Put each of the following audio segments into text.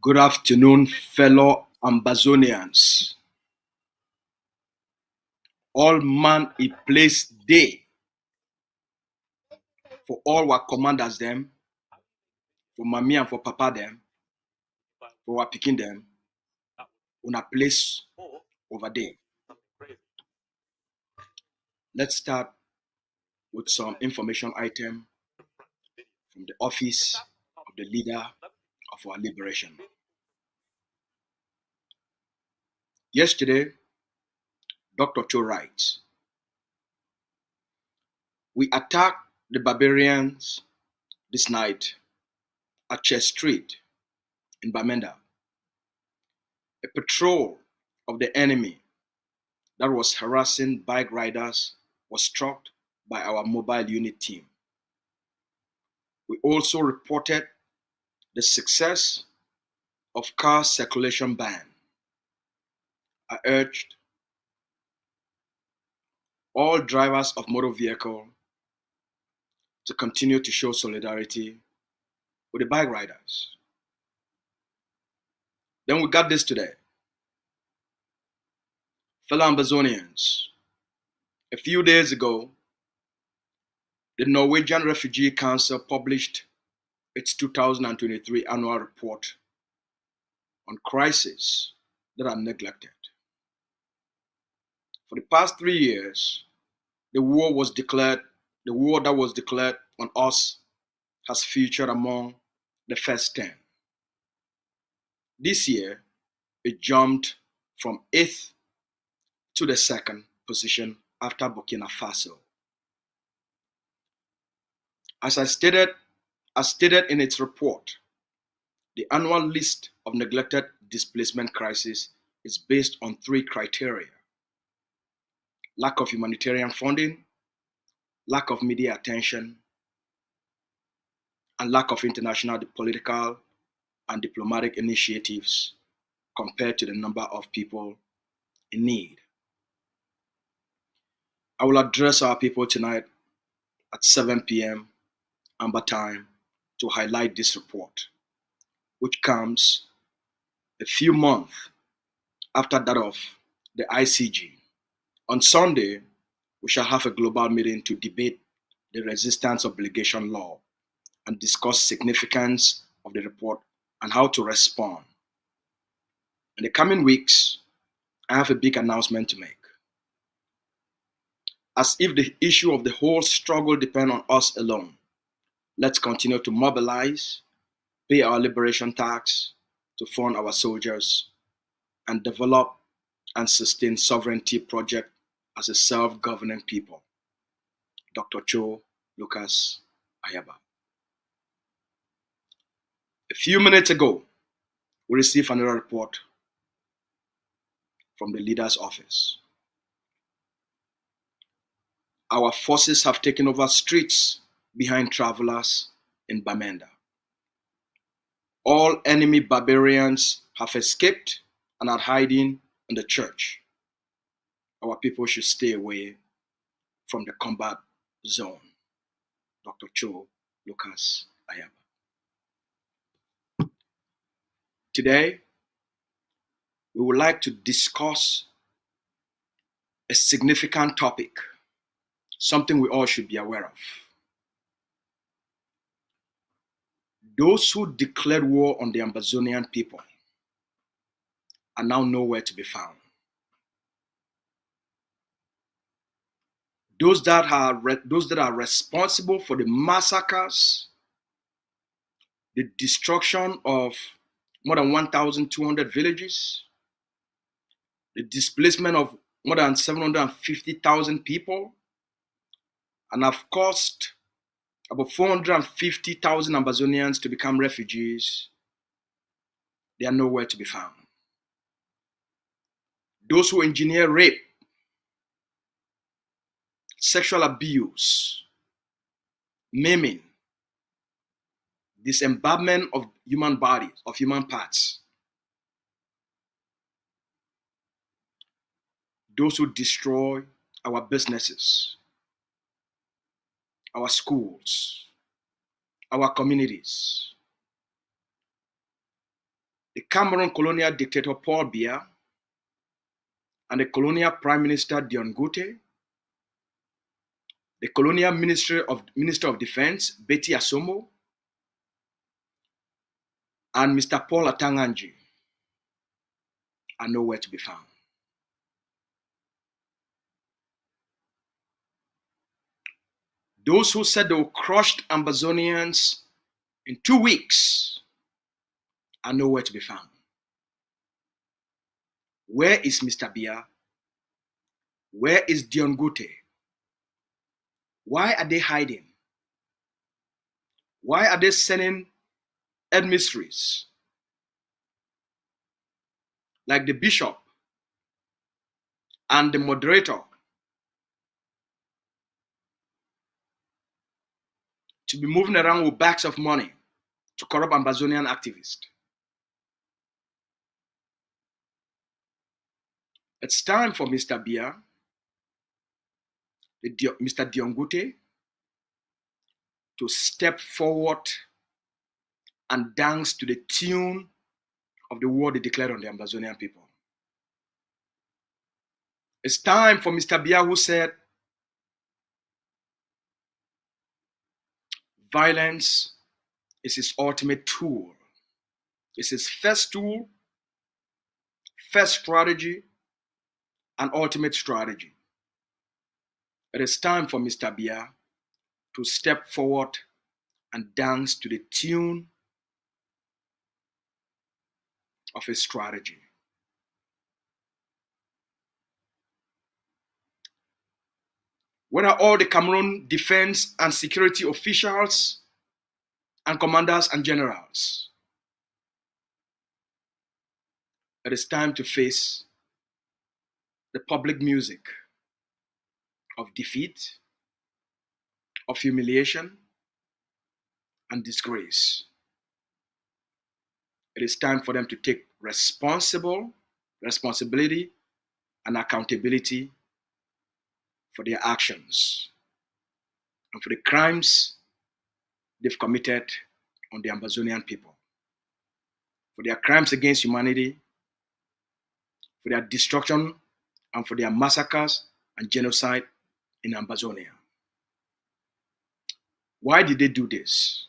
Good afternoon, fellow Ambazonians. All man a place day for all our commanders them, for mommy and for papa them, for our picking them, on a place over there. Let's start with some information item from the office of the leader of our liberation. Yesterday, Dr. Cho writes, we attacked the barbarians this night at Church Street in Bamenda. A patrol of the enemy that was harassing bike riders was struck by our mobile unit team. We also reported the success of car circulation ban. I urged all drivers of motor vehicle to continue to show solidarity with the bike riders. Then we got this today. Fellow Ambazonians, a few days ago, the Norwegian Refugee Council published its 2023 annual report on crises that are neglected. For the past 3 years, the war that was declared on us has featured among the first 10. This year, it jumped from 8th to the 2nd position after Burkina Faso. As stated in its report, the annual list of neglected displacement crises is based on 3 criteria: lack of humanitarian funding, lack of media attention, and lack of international political and diplomatic initiatives compared to the number of people in need. I will address our people tonight at 7 p.m. Amber time to highlight this report, which comes a few months after that of the ICG. On Sunday, we shall have a global meeting to debate the resistance obligation law and discuss significance of the report and how to respond. In the coming weeks, I have a big announcement to make. As if the issue of the whole struggle depends on us alone, let's continue to mobilize, pay our liberation tax to fund our soldiers, and develop and sustain sovereignty project as a self-governing people. Dr. Cho Lucas Ayaba. A few minutes ago, we received another report from the leader's office. Our forces have taken over streets behind travelers in Bamenda. All enemy barbarians have escaped and are hiding in the church. Our people should stay away from the combat zone. Dr. Cho Lucas Ayaba. Today, we would like to discuss a significant topic, something we all should be aware of. Those who declared war on the Ambazonian people are now nowhere to be found. Those that are responsible for the massacres, the destruction of more than 1,200 villages, the displacement of more than 750,000 people, and have caused about 450,000 Ambazonians to become refugees, they are nowhere to be found. Those who engineer rape, sexual abuse, maiming, disembowelment of human bodies, of human parts, those who destroy our businesses, our schools, our communities, the Cameroon colonial dictator Paul Biya and the colonial Prime Minister Dion Ngute, the colonial Minister of Defense Betty Asomo, and Mr. Paul Atanganji are nowhere to be found. Those who said they will crush Ambazonians in 2 weeks are nowhere to be found. Where is Mr. Biya? Where is Dion Ngute? Why are they hiding? Why are they sending emissaries like the bishop and the moderator to be moving around with bags of money to corrupt Ambazonian activists? It's time for Mr. Biya, Mr. Dion Ngute, to step forward and dance to the tune of the war they declared on the Ambazonian people. It's time for Mr. Biya, who said violence is his ultimate tool. It's his first tool, first strategy, and ultimate strategy. It is time for Mr. Biya to step forward and dance to the tune of his strategy. Where are all the Cameroon defense and security officials and commanders and generals? It is time to face the public music of defeat, of humiliation, and disgrace. It is time for them to take responsibility and accountability for their actions and for the crimes they've committed on the Ambazonian people, for their crimes against humanity, for their destruction, and for their massacres and genocide in Ambazonia. Why did they do this?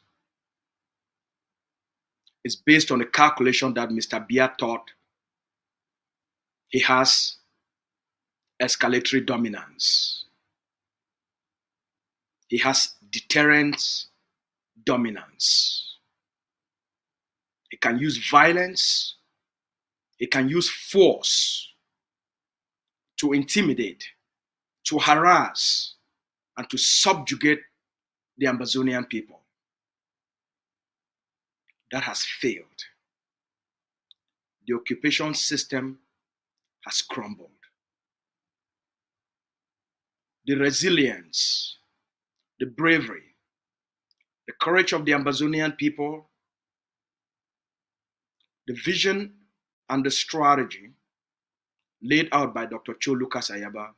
It's based on a calculation that Mr. Biya thought he has escalatory dominance. He has deterrence dominance. He can use violence, he can use force to intimidate, to harass, and to subjugate the Ambazonian people. That has failed. The occupation system has crumbled. The resilience, the bravery, the courage of the Ambazonian people, the vision and the strategy laid out by Dr. Cho Lucas Ayaba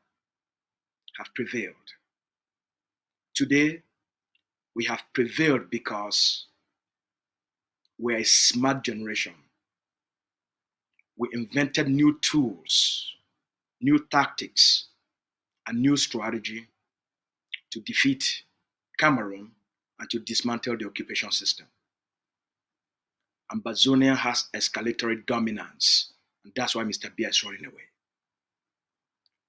have prevailed. Today, we have prevailed because we're a smart generation. We invented new tools, new tactics, and new strategy to defeat Cameroon and to dismantle the occupation system. Ambazonia has escalatory dominance, and that's why Mr. Biya is running away.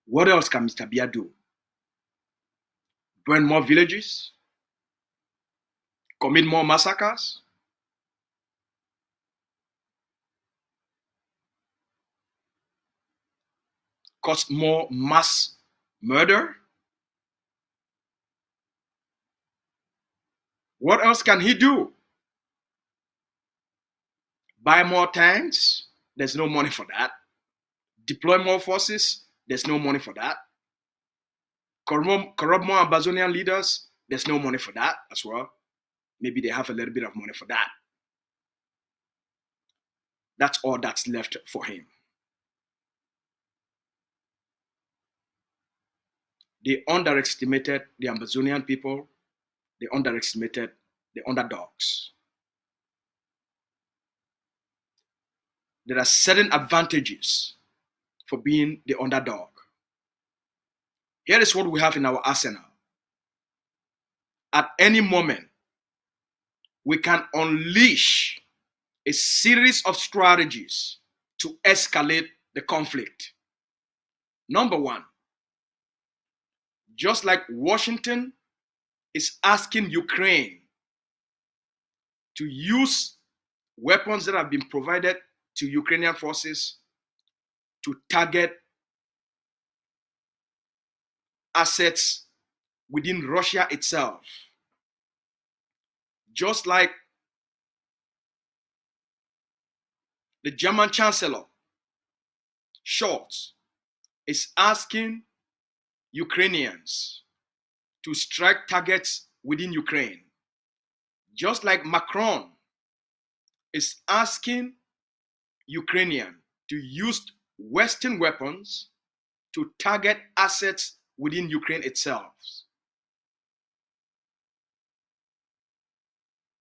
What else can Mr. Biya do? Burn more villages? Commit more massacres? Cause more mass murder? What else can he do? Buy more tanks? There's no money for that. Deploy more forces? There's no money for that. Corrupt more Ambazonian leaders? There's no money for that as well. Maybe they have a little bit of money for that. That's all that's left for him. They underestimated the Ambazonian people. They underestimated the underdogs. there are certain advantages for being the underdog. Here is what we have in our arsenal. At any moment, we can unleash a series of strategies to escalate the conflict. Number one, just like Washington is asking Ukraine to use weapons that have been provided to Ukrainian forces to target assets within Russia itself. Just like the German Chancellor, Scholz, is asking Ukrainians to strike targets within Ukraine. Just like Macron is asking Ukrainians to use Western weapons to target assets within Ukraine itself.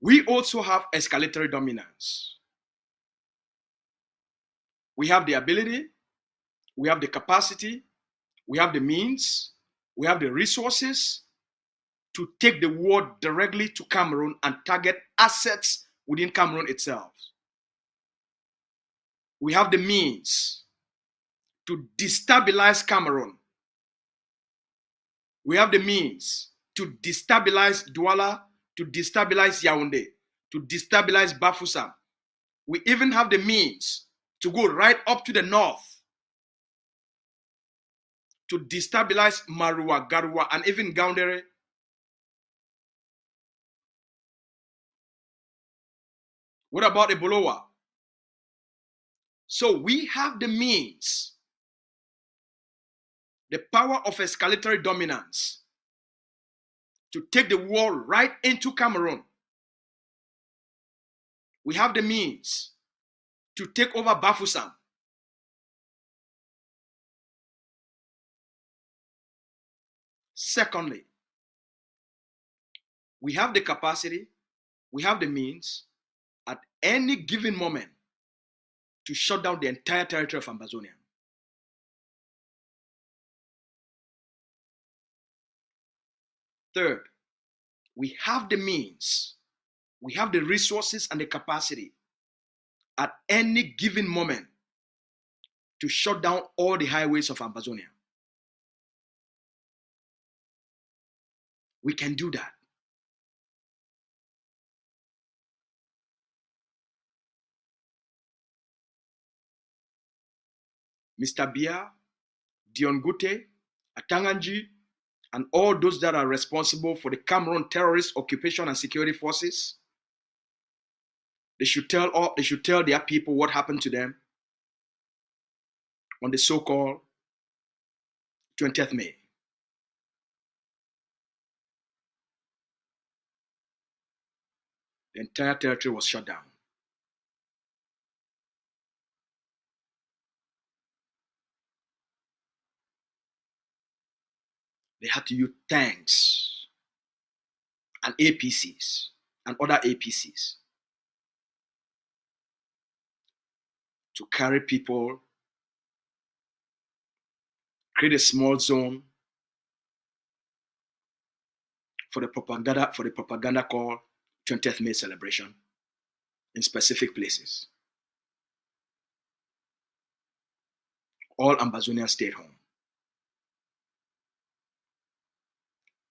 We also have escalatory dominance. We have the ability, we have the capacity, we have the means, we have the resources to take the war directly to Cameroun and target assets within Cameroun itself. We have the means to destabilize Cameroun. We have the means to destabilize Douala, to destabilize Yaoundé, to destabilize Bafoussam. We even have the means to go right up to the north to destabilize Marua, Garua, and even Gaoundéré. What about Ebolowa? So we have the means, the power of escalatory dominance to take the war right into Cameroun. We have the means to take over Bafoussam. Secondly, we have the capacity, we have the means at any given moment to shut down the entire territory of Ambazonia. Third, we have the means, we have the resources and the capacity at any given moment to shut down all the highways of Ambazonia. We can do that. Mr. Biya, Dion Gute, Atanganji, and all those that are responsible for the Cameroon terrorist occupation and security forces, they should tell their people what happened to them on the so-called 20th May. The entire territory was shut down. They had to use tanks and APCs and other APCs to carry people, create a small zone for the propaganda called 20th May celebration in specific places. All Ambazonians stayed home.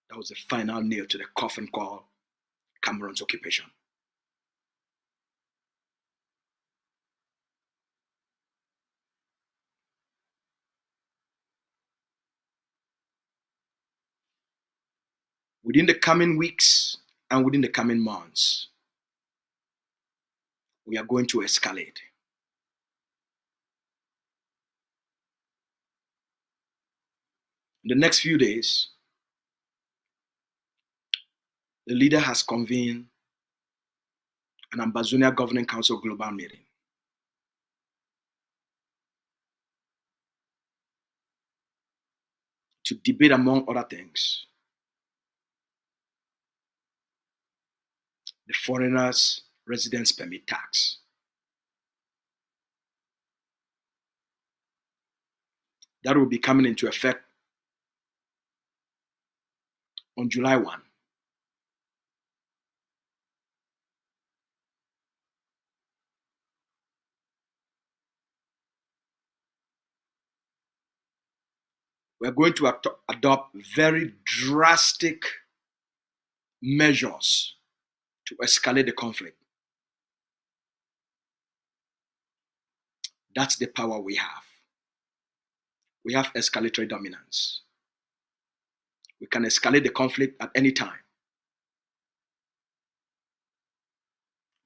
That was the final nail to the coffin called Cameroon's occupation. Within the coming weeks and within the coming months, we are going to escalate. In the next few days, the leader has convened an Ambazonia Governing Council global meeting to debate, among other things, the foreigners' residence permit tax. that will be coming into effect on July 1. We're going to adopt very drastic measures to escalate the conflict. That's the power we have. We have escalatory dominance. We can escalate the conflict at any time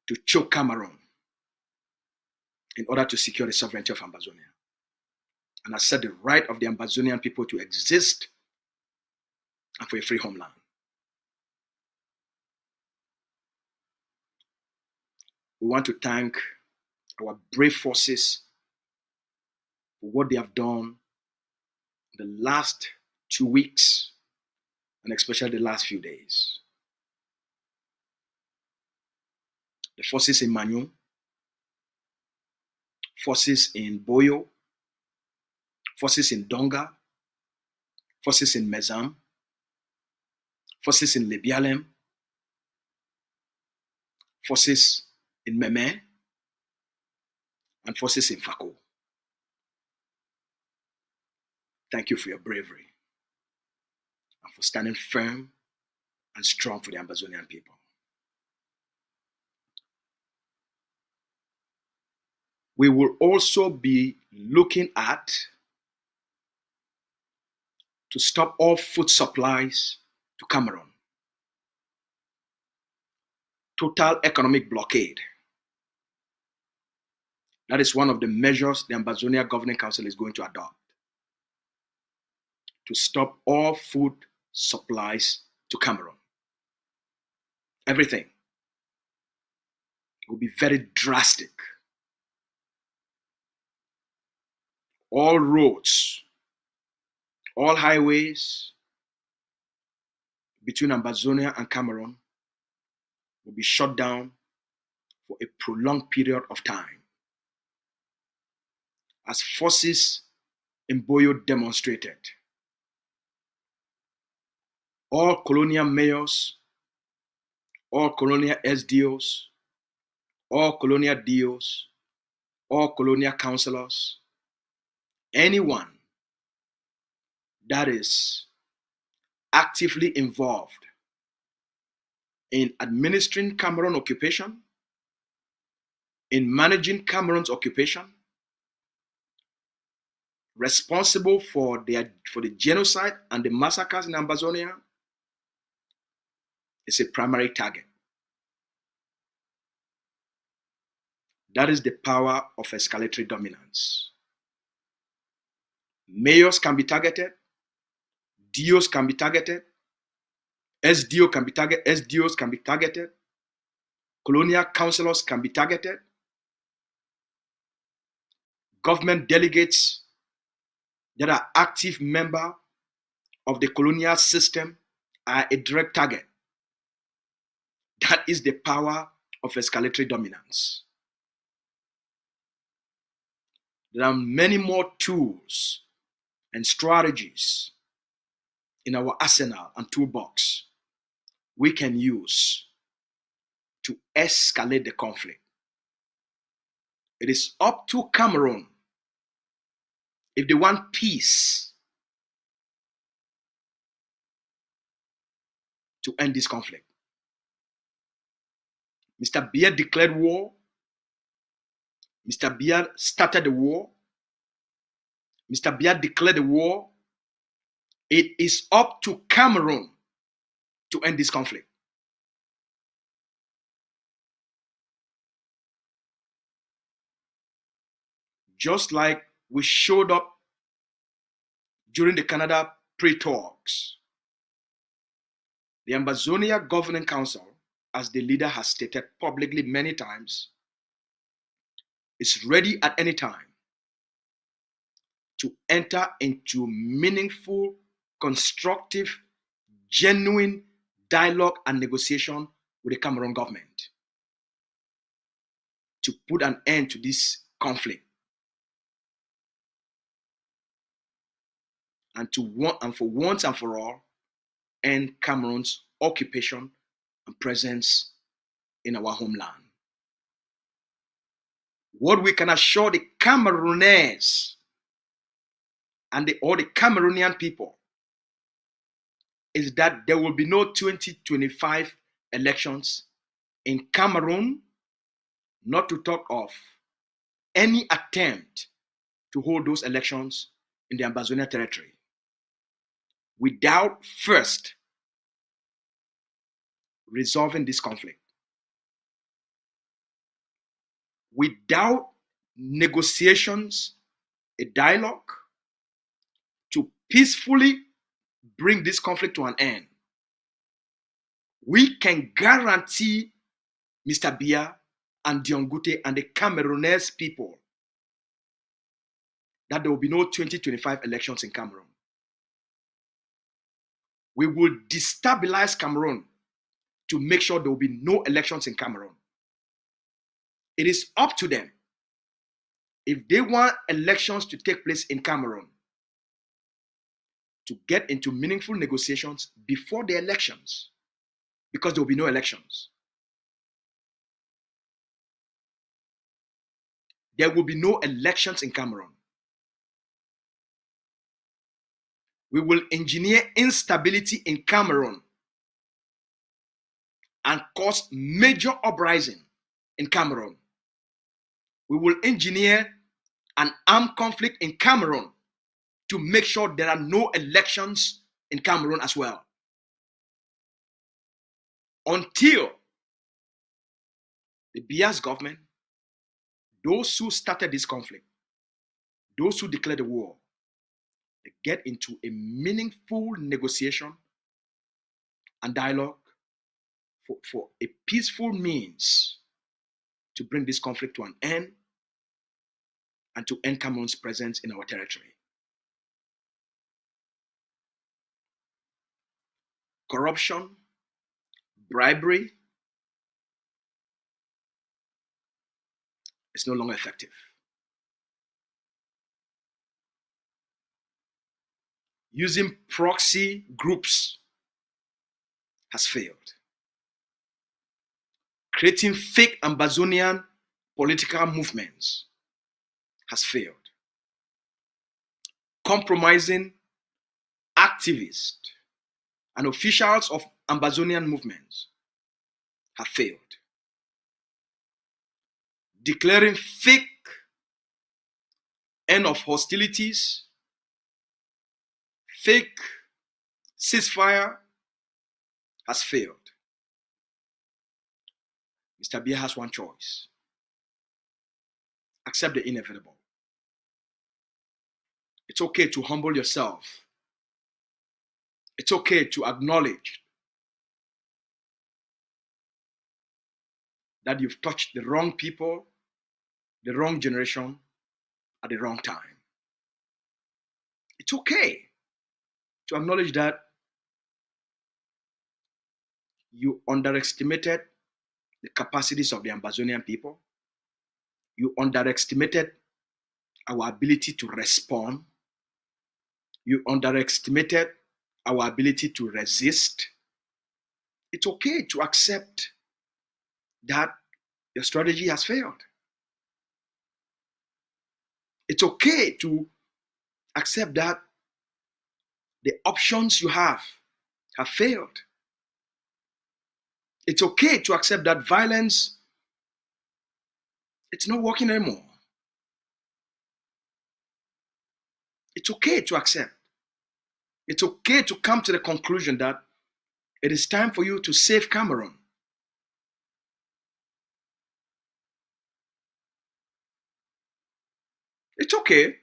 to choke Cameroun in order to secure the sovereignty of Ambazonia and assert the right of the Ambazonian people to exist and for a free homeland. We want to thank our brave forces for what they have done the last 2 weeks and especially the last few days. The forces in Manu, forces in Boyo, forces in Donga, forces in Mezam, forces in Lebialem, forces in Meme, and forces in Fako. Thank you for your bravery and for standing firm and strong for the Ambazonian people. We will also be looking at to stop all food supplies to Cameroun. Total economic blockade. That is one of the measures the Ambazonia Governing Council is going to adopt to stop all food supplies to Cameroun. Everything. It will be very drastic. All roads, all highways between Ambazonia and Cameroun will be shut down for a prolonged period of time. As forces in Boyo demonstrated, all colonial mayors, all colonial SDOs, all colonial DOs, all colonial councillors, anyone that is actively involved in administering Cameroon occupation, in managing Cameroon's occupation, responsible for the genocide and the massacres in Ambazonia, is a primary target. That is the power of escalatory dominance. Mayors can be targeted, DOs can be targeted, SDOs can be targeted, colonial councillors can be targeted, government delegates that are active members of the colonial system are a direct target. That is the power of escalatory dominance. There are many more tools and strategies in our arsenal and toolbox we can use to escalate the conflict. It is up to Cameroon, if they want peace, to end this conflict. Mr. Biya declared war. Mr. Biya started the war. Mr. Biya declared the war. It is up to Cameroon to end this conflict. Just like we showed up during the Canada pre-talks, the Ambazonia Governing Council, as the leader has stated publicly many times, is ready at any time to enter into meaningful, constructive, genuine dialogue and negotiation with the Cameroon government to put an end to this conflict. and for once and for all end Cameroon's occupation and presence in our homeland. What we can assure the Cameroonese and all the Cameroonian people is that there will be no 2025 elections in Cameroon, not to talk of any attempt to hold those elections in the Ambazonia territory without first resolving this conflict. Without negotiations, a dialogue to peacefully bring this conflict to an end, we can guarantee Mr. Biya and Diongute and the Cameroonese people that there will be no 2025 elections in Cameroon. We will destabilize Cameroon to make sure there will be no elections in Cameroon. It is up to them. If they want elections to take place in Cameroon, to get into meaningful negotiations before the elections, because there will be no elections. There will be no elections in Cameroon. We will engineer instability in Cameroon and cause major uprising in Cameroon. We will engineer an armed conflict in Cameroon to make sure there are no elections in Cameroon as well. Until the Biya's government, those who started this conflict, those who declared the war, they get into a meaningful negotiation and dialogue for a peaceful means to bring this conflict to an end and to end Cameroon's presence in our territory. Corruption, bribery is no longer effective. Using proxy groups has failed. Creating fake Ambazonian political movements has failed. Compromising activists and officials of Ambazonian movements have failed. Declaring fake end of hostilities, fake ceasefire has failed. Mr. Biya has one choice. Accept the inevitable. It's okay to humble yourself. It's okay to acknowledge that you've touched the wrong people, the wrong generation, at the wrong time. It's okay to acknowledge that you underestimated the capacities of the Ambazonian people. You underestimated our ability to respond. You underestimated our ability to resist. It's okay to accept that your strategy has failed. It's okay to accept that the options you have failed. It's okay to accept that violence, it's not working anymore. It's okay to accept. It's okay to come to the conclusion that it is time for you to save Cameroon. It's okay.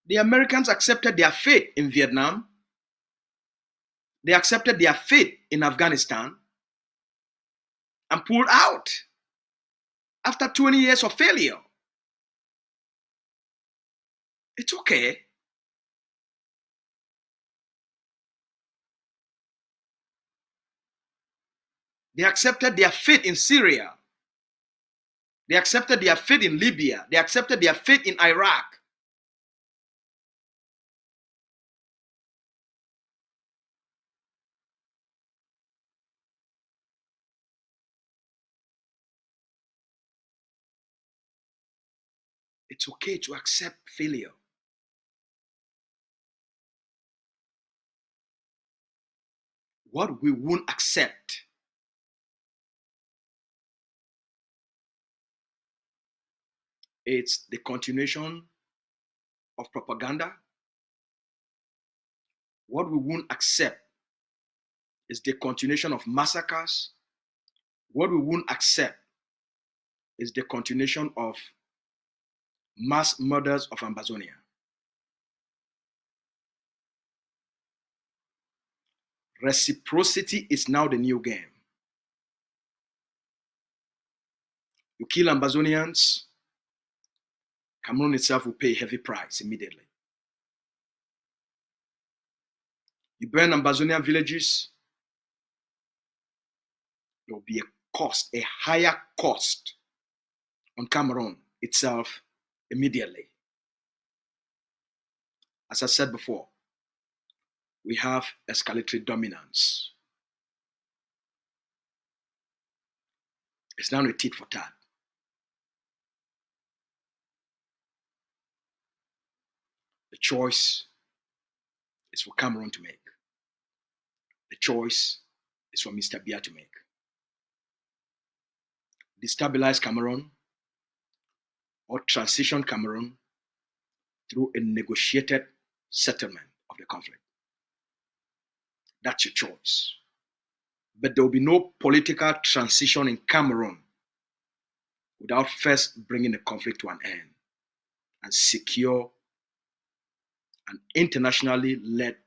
The Americans accepted their fate in Vietnam. They accepted their fate in Afghanistan and pulled out after 20 years of failure. It's okay. They accepted their fate in Syria. They accepted their fate in Libya. They accepted their fate in Iraq. It's okay to accept failure. What we won't accept is the continuation of propaganda. What we won't accept is the continuation of massacres. What we won't accept is the continuation of mass murders of Ambazonia. Reciprocity is now the new game. You kill Ambazonians, Cameroon itself will pay a heavy price immediately. You burn Ambazonian villages, there will be a cost, a higher cost on Cameroon itself immediately. As I said before, we have escalatory dominance. It's now a tit for tat. The choice is for Cameroun to make. The choice is for Mr. Biya to make. Destabilize Cameroun or transition Cameroun through a negotiated settlement of the conflict. That's your choice. But there will be no political transition in Cameroun without first bringing the conflict to an end and secure an internationally led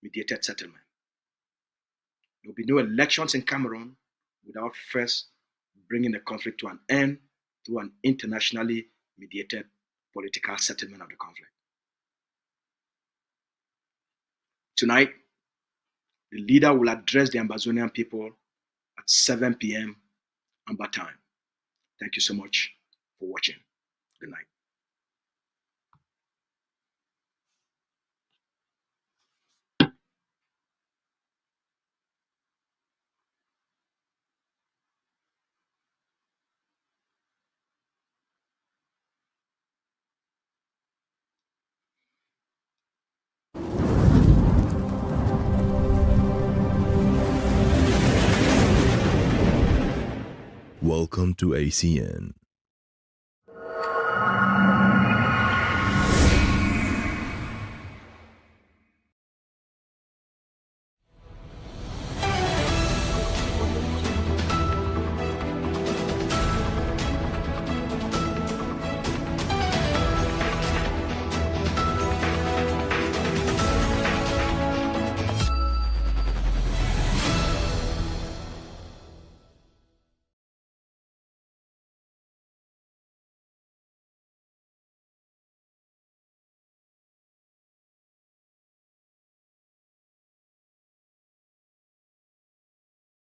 mediated settlement. There will be no elections in Cameroun without first bringing the conflict to an end through an internationally mediated political settlement of the conflict. Tonight, the leader will address the Ambazonian people at 7 p.m. Amba time. Thank you so much for watching. Good night. Welcome to ACN.